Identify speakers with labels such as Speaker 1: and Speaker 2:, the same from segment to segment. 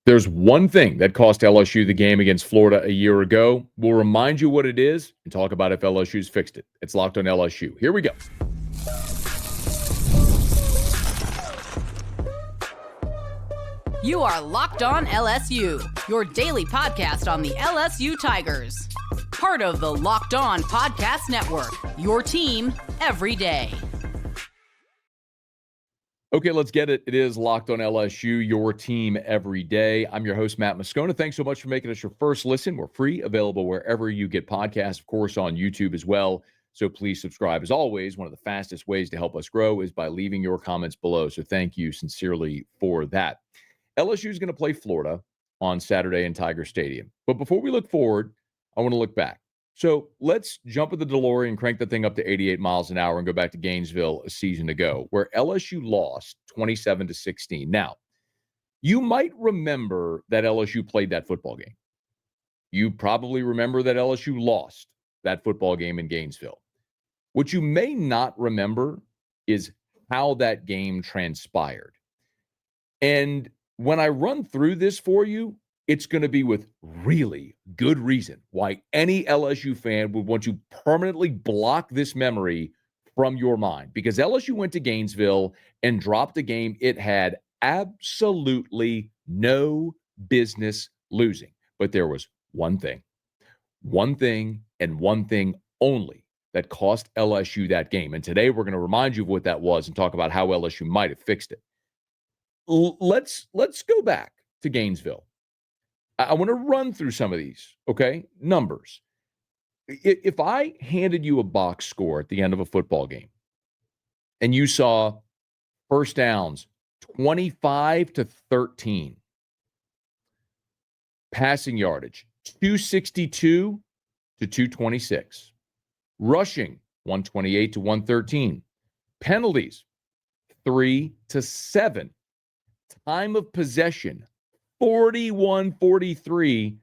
Speaker 1: There's one thing that cost LSU the game against Florida a year ago. We'll remind you what it is and talk about if LSU's fixed it. It's Locked on LSU. Here we go.
Speaker 2: You are Locked on LSU, your daily podcast on the LSU Tigers. Part of the Locked On Podcast Network, your team every day.
Speaker 1: Okay, let's get it. It is Locked on LSU, your team every day. I'm your host, Matt Moscona. Thanks so much for making us your first listen. We're free, available wherever you get podcasts, of course, on YouTube as well. So please subscribe. As always, one of the fastest ways to help us grow is by leaving your comments below. So thank you sincerely for that. LSU is going to play Florida on Saturday in Tiger Stadium. But before we look forward, I want to look back. So let's jump at the DeLorean and crank the thing up to 88 miles an hour and go back to Gainesville a season ago, where LSU lost 27-16. Now, you might remember that LSU played that football game. You probably remember that LSU lost that football game in Gainesville. What you may not remember is how that game transpired. And when I run through this for you, it's going to be with really good reason why any LSU fan would want to permanently block this memory from your mind. Because LSU went to Gainesville and dropped a game it had absolutely no business losing. But there was one thing and one thing only that cost LSU that game. And today we're going to remind you of what that was and talk about how LSU might have fixed it. Let's go back to Gainesville. I want to run through some of these, okay? Numbers. If I handed you a box score at the end of a football game and you saw first downs 25-13, passing yardage 262-226, rushing 128-113, penalties 3-7, time of possession 41-43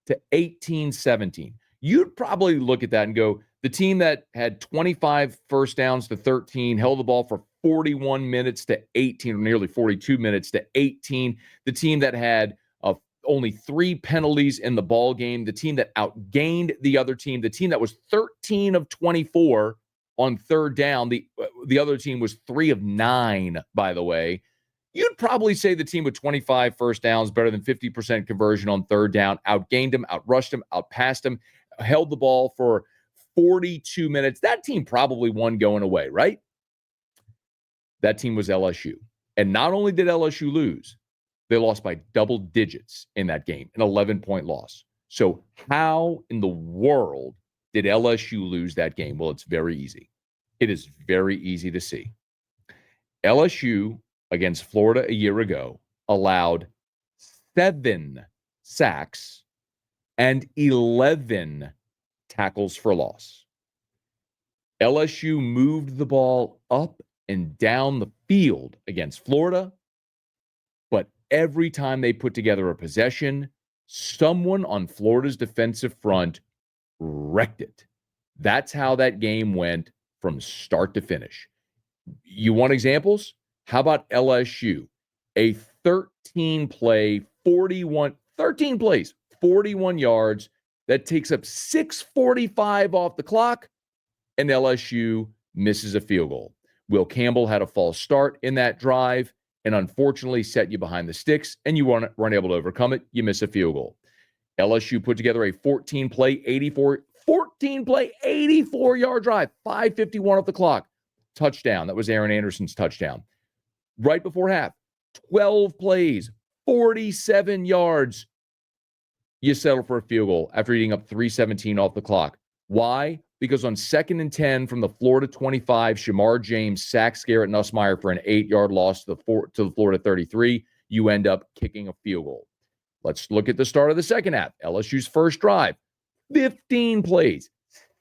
Speaker 1: to 18-17. You'd probably look at that and go, the team that had 25 first downs to 13, held the ball for 41 minutes to 18, or nearly 42 minutes to 18. The team that had only 3 penalties in the ball game. The team that outgained the other team. The team that was 13 of 24 on third down. The other team was 3 of 9, by the way. You'd probably say the team with 25 first downs, better than 50% conversion on third down, outgained them, outrushed them, outpassed them, held the ball for 42 minutes. That team probably won going away, right? That team was LSU. And not only did LSU lose, they lost by double digits in that game, an 11-point loss. So how in the world did LSU lose that game? Well, it's very easy. It is very easy to see. LSU against Florida a year ago allowed 7 sacks and 11 tackles for loss. LSU moved the ball up and down the field against Florida, but every time they put together a possession, someone on Florida's defensive front wrecked it. That's how that game went from start to finish. You want examples? How about LSU? A 13 plays, 41 yards. That takes up 6:45 off the clock, and LSU misses a field goal. Will Campbell had a false start in that drive and unfortunately set you behind the sticks, and you weren't able to overcome it. You miss a field goal. LSU put together a 14-play, 84-yard drive, 5:51 off the clock. Touchdown. That was Aaron Anderson's touchdown. Right before half, 12 plays, 47 yards. You settle for a field goal after eating up 3:17 off the clock. Why? Because on 2nd and 10 from the Florida 25, Shamar James sacks Garrett Nussmeier for an 8-yard loss to the Florida 33. You end up kicking a field goal. Let's look at the start of the second half. LSU's first drive, 15 plays,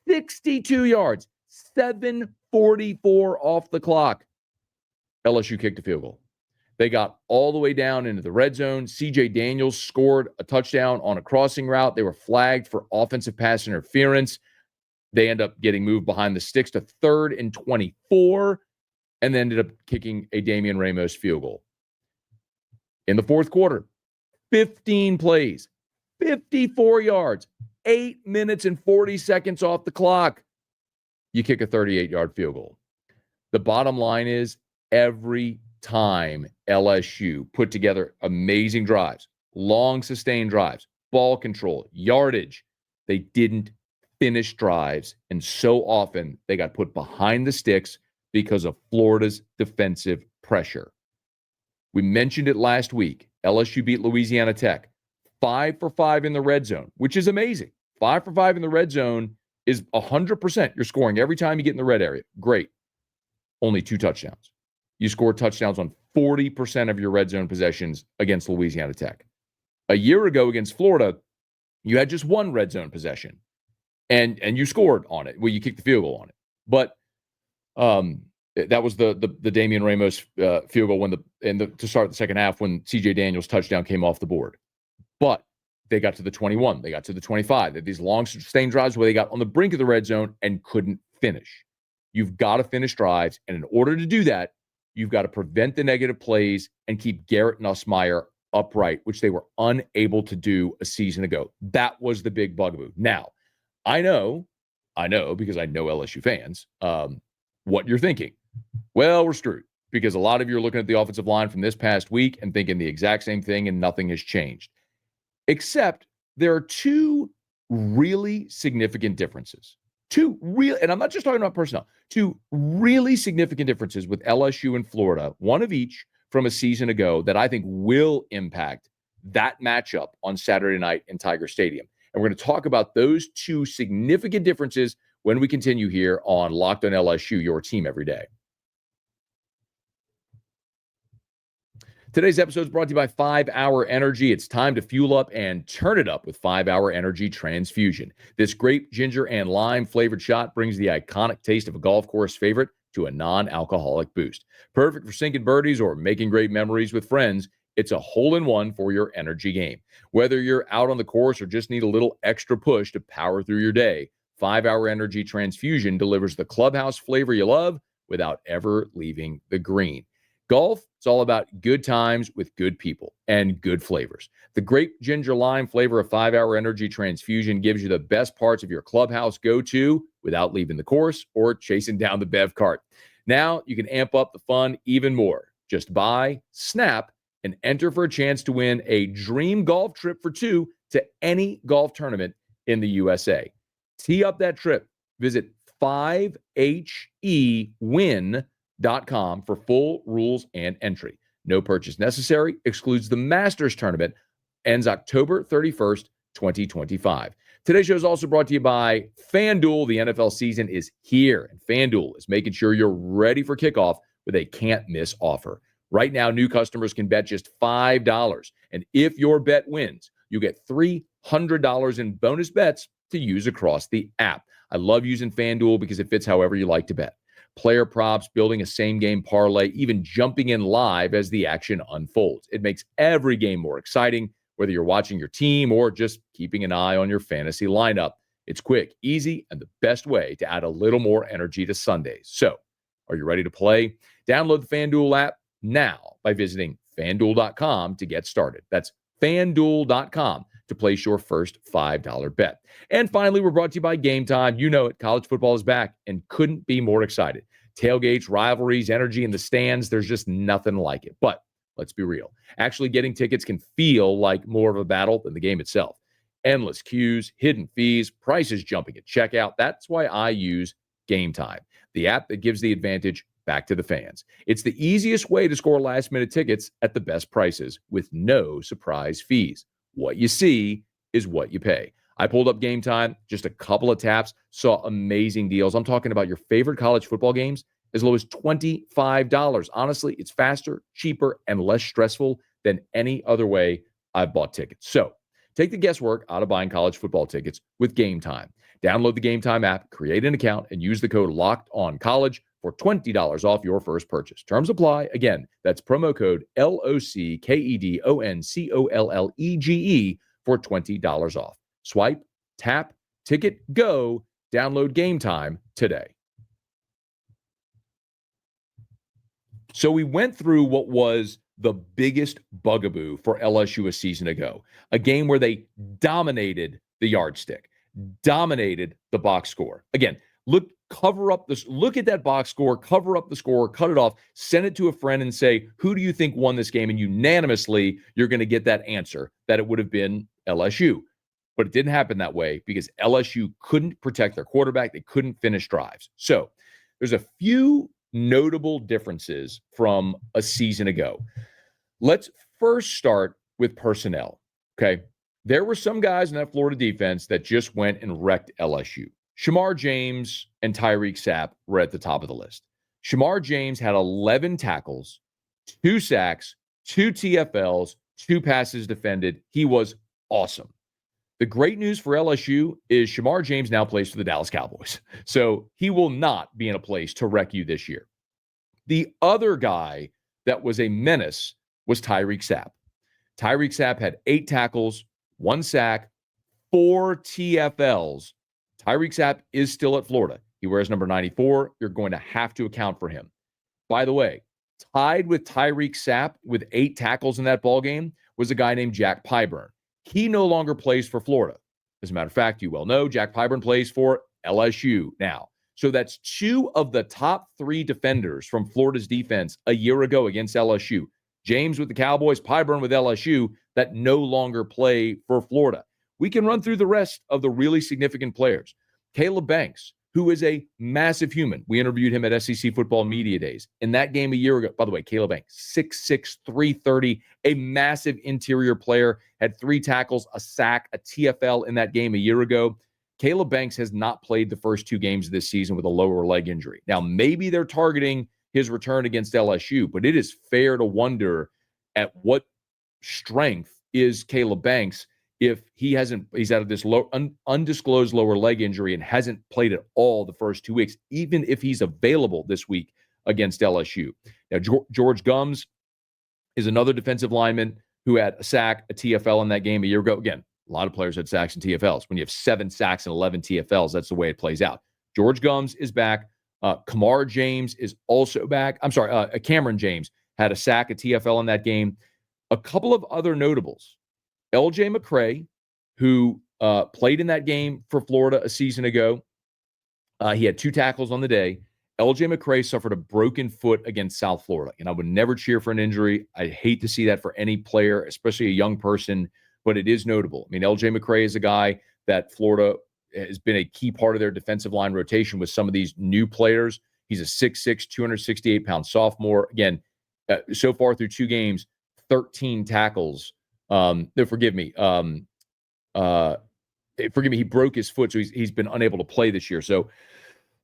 Speaker 1: 62 yards, 7:44 off the clock. LSU kicked a field goal. They got all the way down into the red zone. C.J. Daniels scored a touchdown on a crossing route. They were flagged for offensive pass interference. They end up getting moved behind the sticks to 3rd and 24, and then ended up kicking a Damian Ramos field goal. In the fourth quarter, 15 plays, 54 yards, 8 minutes and 40 seconds off the clock. You kick a 38-yard field goal. The bottom line is every time LSU put together amazing drives, long sustained drives, ball control, yardage, they didn't finish drives. And so often they got put behind the sticks because of Florida's defensive pressure. We mentioned it last week. LSU beat Louisiana Tech 5 for 5 in the red zone, which is amazing. 5 for 5 in the red zone is 100%. You're scoring every time you get in the red area. Great. Only 2 touchdowns. You scored touchdowns on 40% of your red zone possessions against Louisiana Tech. A year ago against Florida, you had just 1 red zone possession, and you scored on it. Well, you kicked the field goal on it. But that was the Damian Ramos field goal to start the second half when C.J. Daniels' touchdown came off the board. But they got to the 21. They got to the 25. They had these long sustained drives where they got on the brink of the red zone and couldn't finish. You've got to finish drives, and in order to do that, you've got to prevent the negative plays and keep Garrett Nussmeier upright, which they were unable to do a season ago. That was the big bugaboo. Now, I know, because I know LSU fans, what you're thinking. Well, we're screwed because a lot of you are looking at the offensive line from this past week and thinking the exact same thing and nothing has changed. Except there are 2 really significant differences. And I'm not just talking about personnel, 2 really significant differences with LSU and Florida, one of each from a season ago that I think will impact that matchup on Saturday night in Tiger Stadium. And we're going to talk about those 2 significant differences when we continue here on Locked on LSU, your team every day. Today's episode is brought to you by 5 Hour Energy. It's time to fuel up and turn it up with 5 Hour Energy Transfusion. This grape, ginger, and lime flavored shot brings the iconic taste of a golf course favorite to a non-alcoholic boost. Perfect for sinking birdies or making great memories with friends, it's a hole-in-one for your energy game. Whether you're out on the course or just need a little extra push to power through your day, 5 Hour Energy Transfusion delivers the clubhouse flavor you love without ever leaving the green. Golf, it's all about good times with good people and good flavors. The grape ginger lime flavor of 5 Hour Energy Transfusion gives you the best parts of your clubhouse go-to without leaving the course or chasing down the bev cart. Now you can amp up the fun even more. Just buy, snap, and enter for a chance to win a dream golf trip for 2 to any golf tournament in the USA. Tee up that trip. Visit 5hewin.com for full rules and entry. No purchase necessary. Excludes the Masters Tournament. Ends October 31st, 2025. Today's show is also brought to you by FanDuel. The NFL season is here, and FanDuel is making sure you're ready for kickoff with a can't-miss offer. Right now, new customers can bet just $5, and if your bet wins, you get $300 in bonus bets to use across the app. I love using FanDuel because it fits however you like to bet. Player props, building a same-game parlay, even jumping in live as the action unfolds. It makes every game more exciting, whether you're watching your team or just keeping an eye on your fantasy lineup. It's quick, easy, and the best way to add a little more energy to Sundays. So, are you ready to play? Download the FanDuel app now by visiting FanDuel.com to get started. That's FanDuel.com to place your first $5 bet. And finally, we're brought to you by Game Time. You know it, college football is back and couldn't be more excited. Tailgates, rivalries, energy in the stands, there's just nothing like it. But let's be real. Actually getting tickets can feel like more of a battle than the game itself. Endless queues, hidden fees, prices jumping at checkout. That's why I use Game Time, the app that gives the advantage back to the fans. It's the easiest way to score last-minute tickets at the best prices with no surprise fees. What you see is what you pay. I pulled up Game Time, just a couple of taps, saw amazing deals. I'm talking about your favorite college football games as low as $25. Honestly, it's faster, cheaper, and less stressful than any other way I've bought tickets. So take the guesswork out of buying college football tickets with Game Time. Download the Game Time app, create an account, and use the code LOCKEDONCollege for $20 off your first purchase. Terms apply. Again, that's promo code LOCKEDONCOLLEGE for $20 off. Swipe, tap, ticket, go. Download Game Time today. So we went through what was the biggest bugaboo for LSU a season ago. A game where they dominated the yardstick, dominated the box score. Again, look at that box score, cover up the score, cut it off, send it to a friend and say, who do you think won this game? And unanimously, you're going to get that answer that it would have been LSU. But it didn't happen that way because LSU couldn't protect their quarterback. They couldn't finish drives. So there's a few notable differences from a season ago. Let's first start with personnel, okay? There were some guys in that Florida defense that just went and wrecked LSU. Shamar James and Tyreek Sapp were at the top of the list. Shamar James had 11 tackles, 2 sacks, 2 TFLs, 2 passes defended. He was awesome. The great news for LSU is Shamar James now plays for the Dallas Cowboys. So he will not be in a place to wreck you this year. The other guy that was a menace was Tyreek Sapp. Tyreek Sapp had 8 tackles, 1 sack, 4 TFLs. Tyreek Sapp is still at Florida. He wears number 94. You're going to have to account for him. By the way, tied with Tyreek Sapp with 8 tackles in that ballgame was a guy named Jack Pyburn. He no longer plays for Florida. As a matter of fact, you well know Jack Pyburn plays for LSU now. So that's 2 of the top 3 defenders from Florida's defense a year ago against LSU. James with the Cowboys, Pyburn with LSU, that no longer play for Florida. We can run through the rest of the really significant players. Caleb Banks, who is a massive human. We interviewed him at SEC Football Media Days. In that game a year ago, by the way, Caleb Banks, 6'6", 330, a massive interior player, had 3 tackles, a sack, a TFL in that game a year ago. Caleb Banks has not played the first 2 games of this season with a lower leg injury. Now, maybe they're targeting his return against LSU, but it is fair to wonder at what strength is Caleb Banks if he's out of this undisclosed lower leg injury and hasn't played at all the first 2 weeks, even if he's available this week against LSU. Now, George Gums is another defensive lineman who had a sack, a TFL in that game a year ago. Again, a lot of players had sacks and TFLs. When you have 7 sacks and 11 TFLs, that's the way it plays out. George Gums is back. Kamar James is also back. Cameron James had a sack, a TFL in that game. A couple of other notables. LJ McCray, who played in that game for Florida a season ago. He had 2 tackles on the day. LJ McCray suffered a broken foot against South Florida, and I would never cheer for an injury. I hate to see that for any player, especially a young person, but it is notable. I mean, LJ McCray is a guy that Florida has been a key part of their defensive line rotation with some of these new players. He's a 6'6", 268-pound sophomore. Again, so far through 2 games, 13 tackles. Forgive me. He broke his foot, so he's been unable to play this year. So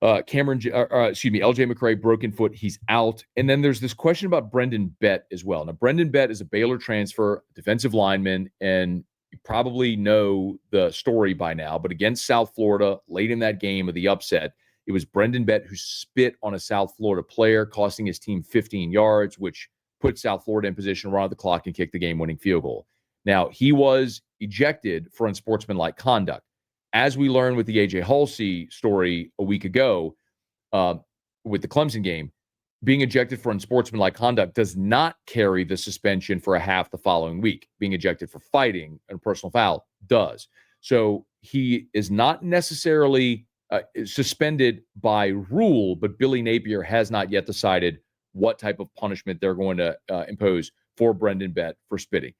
Speaker 1: LJ McCray, broken foot, he's out. And then there's this question about Brendan Bett as well. Now, Brendan Bett is a Baylor transfer, defensive lineman, and you probably know the story by now. But against South Florida, late in that game of the upset, it was Brendan Bett who spit on a South Florida player, costing his team 15 yards, which put South Florida in position to run out the clock and kick the game-winning field goal. Now, he was ejected for unsportsmanlike conduct. As we learned with the A.J. Halsey story a week ago with the Clemson game, being ejected for unsportsmanlike conduct does not carry the suspension for a half the following week. Being ejected for fighting and personal foul does. So he is not necessarily suspended by rule, but Billy Napier has not yet decided what type of punishment they're going to impose for Brendan Bett for spitting.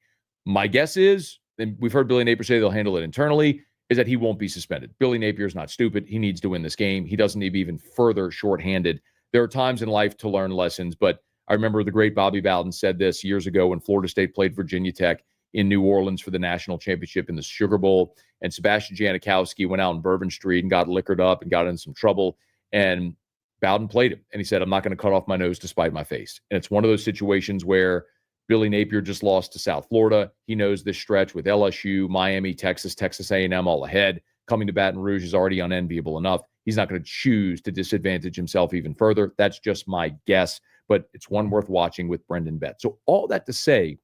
Speaker 1: My guess is, and we've heard Billy Napier say they'll handle it internally, is that he won't be suspended. Billy Napier is not stupid. He needs to win this game. He doesn't need to be even further shorthanded. There are times in life to learn lessons, but I remember the great Bobby Bowden said this years ago when Florida State played Virginia Tech in New Orleans for the national championship in the Sugar Bowl, and Sebastian Janikowski went out on Bourbon Street and got liquored up and got in some trouble, and Bowden played him, and he said, I'm not going to cut off my nose to spite my face. And it's one of those situations where Billy Napier just lost to South Florida. He knows this stretch with LSU, Miami, Texas A&M all ahead. Coming to Baton Rouge is already unenviable enough. He's not going to choose to disadvantage himself even further. That's just my guess, but it's one worth watching with Brendan Bett. So all that to say,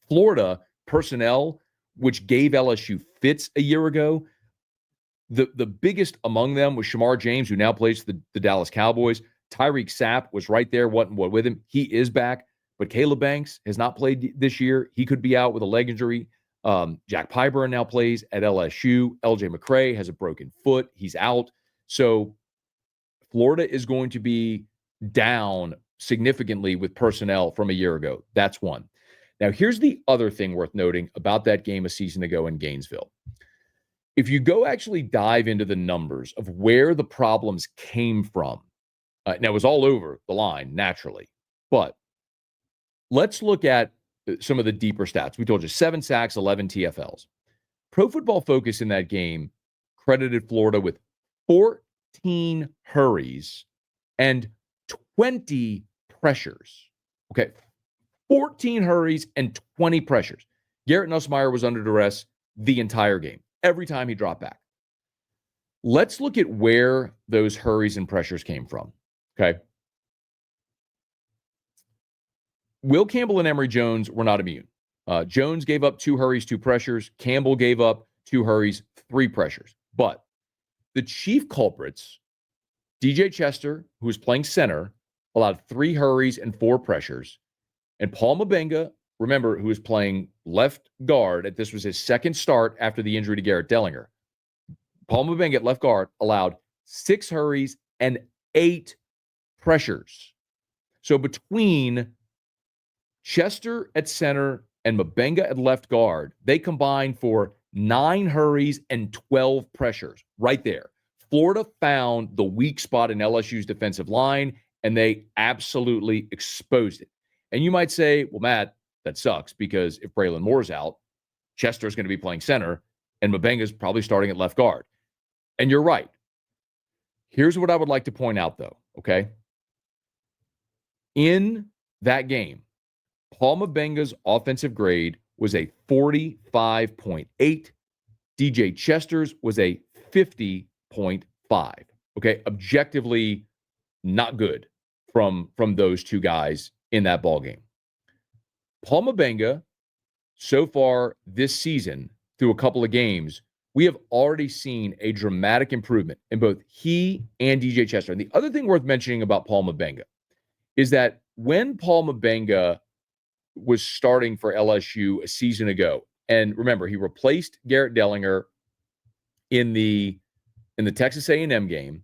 Speaker 1: Florida personnel, which gave LSU fits a year ago, the biggest among them was Shamar James, who now plays for the Dallas Cowboys. Tyreek Sapp was right there, what with him. He is back. But Caleb Banks has not played this year. He could be out with a leg injury. Jack Pyburn now plays at LSU. LJ McCray has a broken foot. He's out. So Florida is going to be down significantly with personnel from a year ago. That's one. Now, here's the other thing worth noting about that game a season ago in Gainesville. If you go actually dive into the numbers of where the problems came from, now it was all over the line, naturally, but let's look at some of the deeper stats. We told you 7 sacks, 11 TFLs. Pro Football Focus in that game credited Florida with 14 hurries and 20 pressures. Okay, 14 hurries and 20 pressures. Garrett Nussmeier was under duress the entire game, every time he dropped back. Let's look at where those hurries and pressures came from, okay? Will Campbell and Emory Jones were not immune. Jones gave up 2 hurries, 2 pressures. Campbell gave up 2 hurries, 3 pressures. But the chief culprits, DJ Chester, who was playing center, allowed 3 hurries and 4 pressures. And Paul Mabenga, remember, who was playing left guard, this was his second start after the injury to Garrett Dellinger. Paul Mabenga at left guard allowed 6 hurries and 8 pressures. So between Chester at center and Mabenga at left guard, they combined for 9 hurries and 12 pressures right there. Florida found the weak spot in LSU's defensive line, and they absolutely exposed it. And you might say, well, Matt, that sucks because if Braylon Moore's out, Chester's going to be playing center, and Mabenga's probably starting at left guard. And you're right. Here's what I would like to point out, though, okay? In that game, Paul Mabenga's offensive grade was a 45.8. DJ Chester's was a 50.5. Okay, objectively not good from those two guys in that ball game. Paul Mabenga, so far this season, through a couple of games, we have already seen a dramatic improvement in both he and DJ Chester. And the other thing worth mentioning about Paul Mabenga is that when Paul Mabenga was starting for LSU a season ago, and remember, he replaced Garrett Dellinger in the Texas A&M game,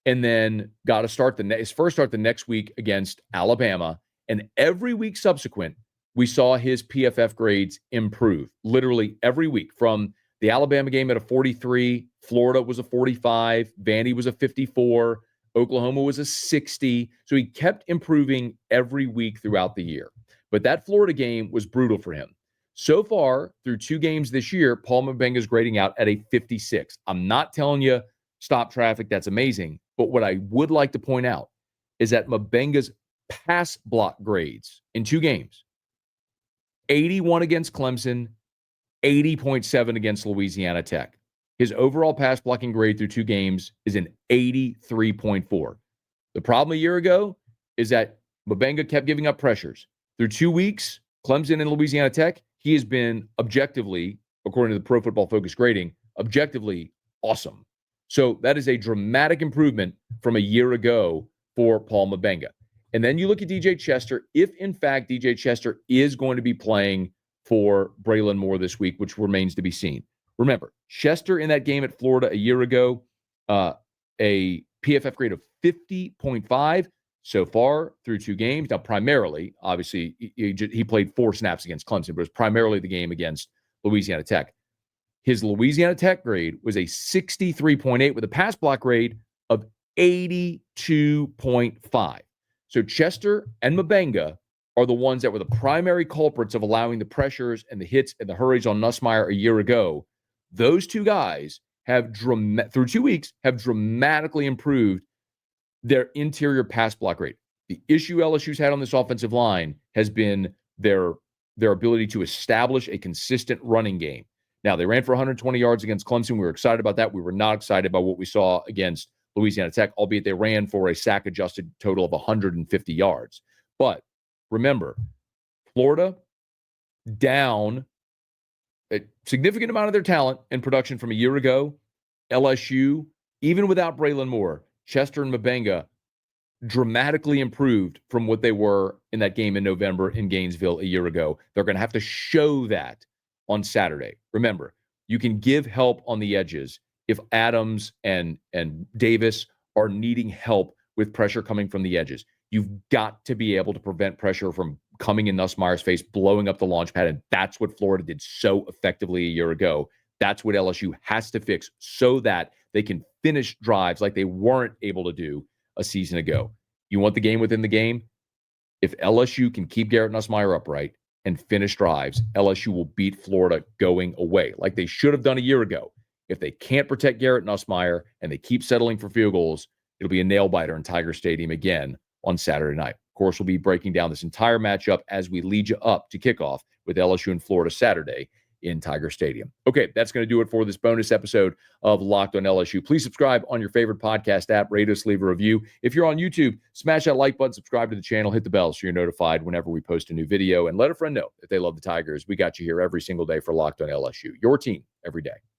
Speaker 1: and then got to start his first start the next week against Alabama. And every week subsequent, we saw his PFF grades improve, literally every week. From the Alabama game at a 43, Florida was a 45, Vandy was a 54, Oklahoma was a 60. So he kept improving every week throughout the year. But that Florida game was brutal for him. So far, through 2 games this year, Paul Mabenga is grading out at a 56. I'm not telling you stop traffic, that's amazing. But what I would like to point out is that Mabenga's pass block grades in 2 games, 81 against Clemson, 80.7 against Louisiana Tech. His overall pass blocking grade through 2 games is an 83.4. The problem a year ago is that Mabenga kept giving up pressures. Through 2 weeks, Clemson and Louisiana Tech, he has been objectively, according to the Pro Football Focus grading, objectively awesome. So that is a dramatic improvement from a year ago for Paul Mabenga. And then you look at DJ Chester. If, in fact, DJ Chester is going to be playing for Braylon Moore this week, which remains to be seen. Remember, Chester in that game at Florida a year ago, a PFF grade of 50.5 so far through 2 games. Now, primarily, obviously, he played 4 snaps against Clemson, but it was primarily the game against Louisiana Tech. His Louisiana Tech grade was a 63.8 with a pass block grade of 82.5. So Chester and Mabenga are the ones that were the primary culprits of allowing the pressures and the hits and the hurries on Nussmeier a year ago. Those 2 guys have, through 2 weeks, have dramatically improved their interior pass block rate. The issue LSU's had on this offensive line has been their ability to establish a consistent running game. Now, they ran for 120 yards against Clemson. We were excited about that. We were not excited about what we saw against Louisiana Tech, albeit they ran for a sack-adjusted total of 150 yards. But remember, Florida down a significant amount of their talent and production from a year ago. LSU, even without Braylon Moore, Chester and Mabenga, dramatically improved from what they were in that game in November in Gainesville a year ago. They're going to have to show that on Saturday. Remember, you can give help on the edges if Adams and Davis are needing help with pressure coming from the edges. You've got to be able to prevent pressure from coming in Nussmeier's face, blowing up the launch pad, and that's what Florida did so effectively a year ago. That's what LSU has to fix so that they can finish drives like they weren't able to do a season ago. You want the game within the game? If LSU can keep Garrett Nussmeier upright and finish drives, LSU will beat Florida going away, like they should have done a year ago. If they can't protect Garrett Nussmeier and they keep settling for field goals, it'll be a nail-biter in Tiger Stadium again on Saturday night. Of course, we'll be breaking down this entire matchup as we lead you up to kickoff with LSU and Florida Saturday in Tiger Stadium. Okay, that's going to do it for this bonus episode of Locked on LSU. Please subscribe on your favorite podcast app, rate us, leave a review. If you're on YouTube, smash that like button, subscribe to the channel, hit the bell so you're notified whenever we post a new video, and let a friend know that they love the Tigers. We got you here every single day for Locked on LSU, your team every day.